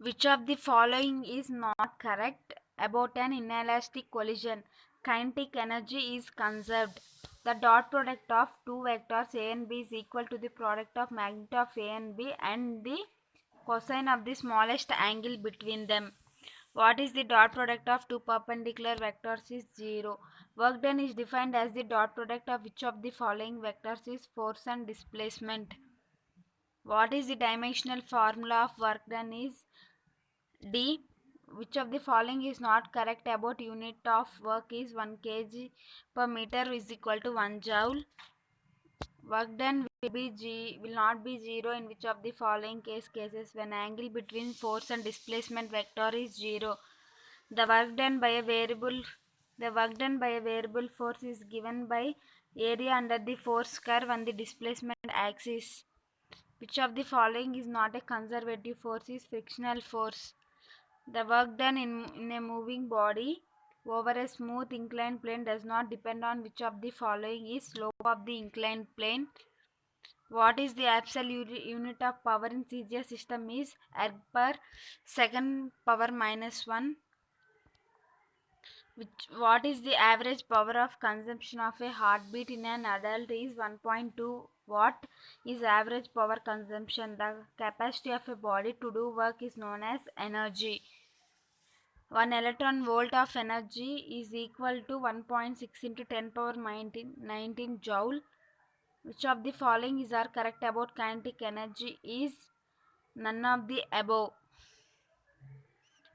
Which of the following is not correct about an inelastic collision? Kinetic energy is conserved. The dot product of two vectors A and B is equal to the product of magnitude of A and B and the cosine of the smallest angle between them. What is the dot product of two perpendicular vectors is 0. Work done is defined as the dot product of which of the following vectors is force and displacement. What is the dimensional formula of work done is D. Which of the following is not correct about unit of work is 1 kg per meter is equal to 1 joule. Work done will not be 0 in which of the following cases when angle between force and displacement vector is 0. The work done by a variable force is given by area under the force curve on the displacement axis. Which of the following is not a conservative force is frictional force. The work done in a moving body over a smooth inclined plane does not depend on which of the following is slope of the inclined plane. What is the absolute unit of power in CGS system is erg per second power minus 1. What is the average power of consumption of a heartbeat in an adult is 1.2 watt is average power consumption. The capacity of a body to do work is known as energy. 1 electron volt of energy is equal to 1.6 into 10 power 19 joule. Which of the following is are correct about kinetic energy is none of the above.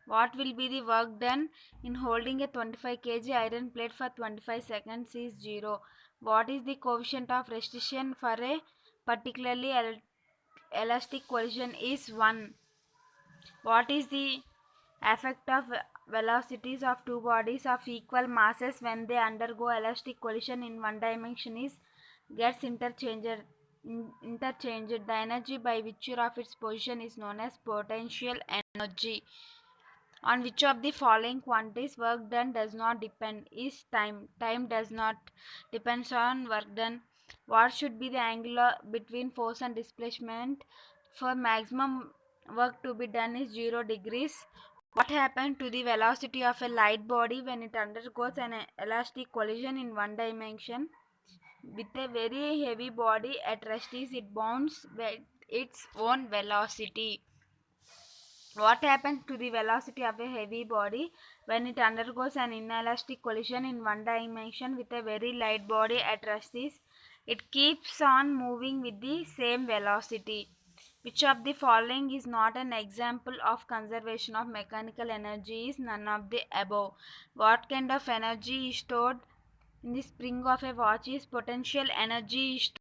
What will be the work done in holding a 25 kg iron plate for 25 seconds is 0. What is the coefficient of resistance for a particularly elastic collision is 1. What is the effect of velocities of two bodies of equal masses when they undergo elastic collision in one dimension is gets interchanged. The energy by virtue of its position is known as potential energy. On which of the following quantities work done does not depend is time. Time does not depends on work done. What should be the angle between force and displacement for maximum work to be done is 0 degrees. What happens to the velocity of a light body when it undergoes an elastic collision in one dimension with a very heavy body at rest is it bounces with its own velocity. What happens to the velocity of a heavy body when it undergoes an inelastic collision in one dimension with a very light body at rest is it keeps on moving with the same velocity. Which of the following is not an example of conservation of mechanical energy is none of the above. What kind of energy is stored in the spring of a watch is potential energy is